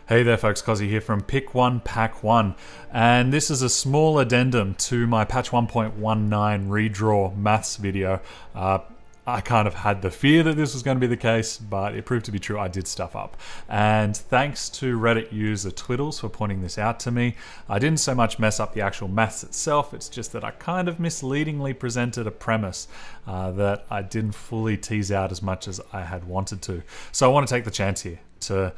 Hey there folks, Cozzy here from Pick One Pack One, and this is a small addendum to my patch 1.19 redraw maths video. I kind of had the fear that this was going to be the case, but it proved to be true. I did stuff up. And thanks to Reddit user Twiddles for pointing this out to me. I didn't so much mess up the actual maths itself, it's just that I kind of misleadingly presented a premise that I didn't fully tease out as much as I had wanted to. So I want to take the chance here to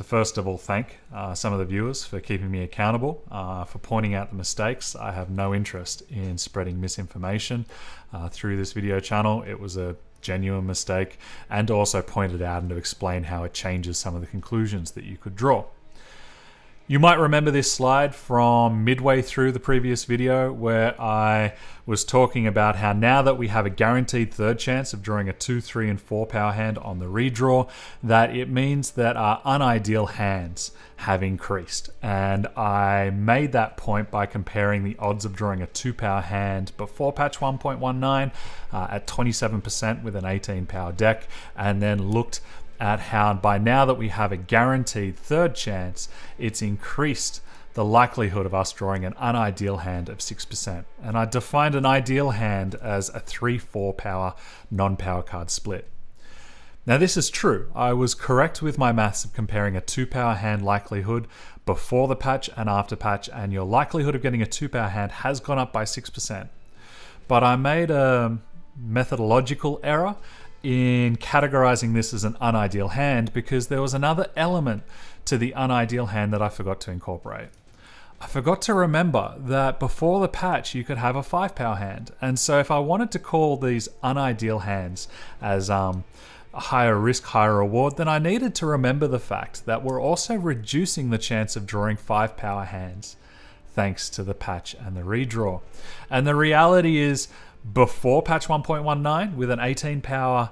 first of all thank some of the viewers for keeping me accountable, for pointing out the mistakes. I have no interest in spreading misinformation through this video channel. It was a genuine mistake, and also pointed out and to explain how it changes some of the conclusions that you could draw. You might remember this slide from midway through the previous video where I was talking about how now that we have a guaranteed third chance of drawing a 2, 3, and 4 power hand on the redraw, that it means that our unideal hands have increased. And I made that point by comparing the odds of drawing a 2 power hand before patch 1.19 at 27% with an 18 power deck, and then looked at how by now that we have a guaranteed third chance, it's increased the likelihood of us drawing an unideal hand of 6%. And I defined an ideal hand as a 3-4 power non-power card split. Now this is true. I was correct with my maths of comparing a 2 power hand likelihood before the patch and after patch, and your likelihood of getting a 2 power hand has gone up by 6%. But I made a methodological error in categorizing this as an unideal hand because there was another element to the unideal hand that I forgot to incorporate. I forgot to remember that before the patch you could have a 5 power hand, and so if I wanted to call these unideal hands as a higher risk, higher reward, then I needed to remember the fact that we're also reducing the chance of drawing 5 power hands thanks to the patch and the redraw. And the reality is, before patch 1.19, with an 18 power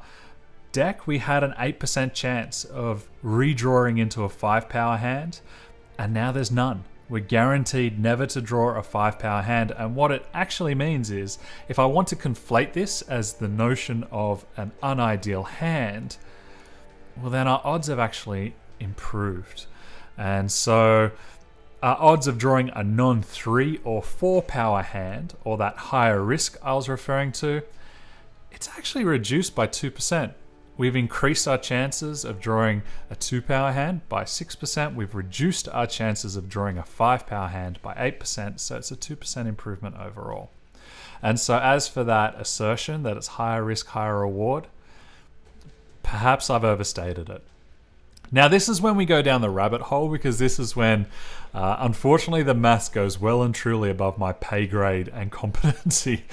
deck, we had an 8% chance of redrawing into a 5 power hand, and now there's none. We're guaranteed never to draw a 5 power hand, and what it actually means is, if I want to conflate this as the notion of an unideal hand, well then our odds have actually improved. And so our odds of drawing a non-3 or 4 power hand, or that higher risk I was referring to, it's actually reduced by 2%. We've increased our chances of drawing a 2 power hand by 6%. We've reduced our chances of drawing a 5 power hand by 8%, so it's a 2% improvement overall. And so as for that assertion that it's higher risk, higher reward, perhaps I've overstated it. Now this is when we go down the rabbit hole, because this is when, unfortunately, the maths goes well and truly above my pay grade and competency,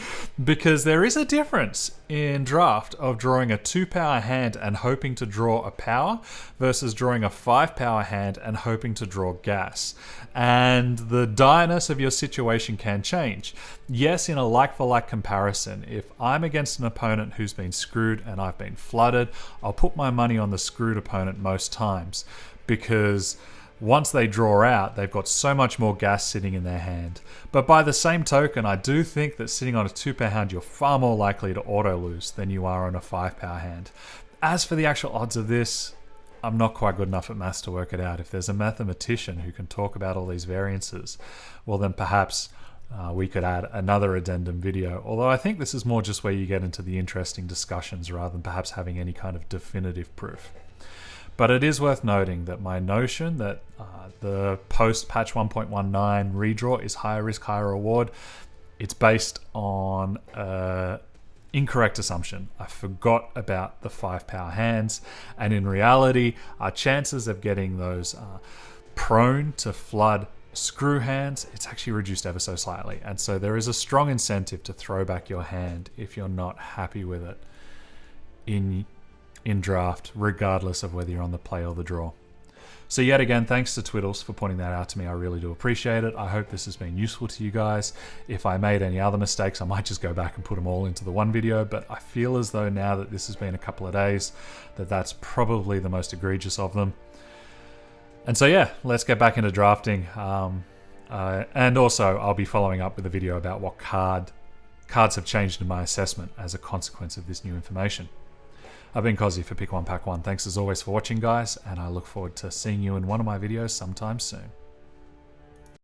because there is a difference in draft of drawing a 2 power hand and hoping to draw a power versus drawing a 5 power hand and hoping to draw gas. And the direness of your situation can change. Yes, in a like-for-like comparison, if I'm against an opponent who's been screwed and I've been flooded, I'll put my money on the screwed opponent most times, because once they draw out, they've got so much more gas sitting in their hand. But by the same token, I do think that sitting on a 2 power hand, you're far more likely to auto lose than you are on a 5 power hand. As for the actual odds of this, I'm not quite good enough at maths to work it out. If there's a mathematician who can talk about all these variances, well then perhaps we could add another addendum video. Although I think this is more just where you get into the interesting discussions rather than perhaps having any kind of definitive proof. But it is worth noting that my notion that the post-patch 1.19 redraw is higher risk, higher reward, it's based on an incorrect assumption. I forgot about the 5 power hands, and in reality, our chances of getting those prone to flood screw hands, it's actually reduced ever so slightly. And so there is a strong incentive to throw back your hand if you're not happy with it in draft, regardless of whether you're on the play or the draw. So yet again, thanks to Twiddles for pointing that out to me. I really do appreciate it. I hope this has been useful to you guys. If I made any other mistakes, I might just go back and put them all into the one video, but I feel as though now that this has been a couple of days, that that's probably the most egregious of them. And so yeah, let's get back into drafting. And also, I'll be following up with a video about what cards have changed in my assessment as a consequence of this new information. I've been Cozzy for Pick One Pack One. Thanks as always for watching, guys, and I look forward to seeing you in one of my videos sometime soon.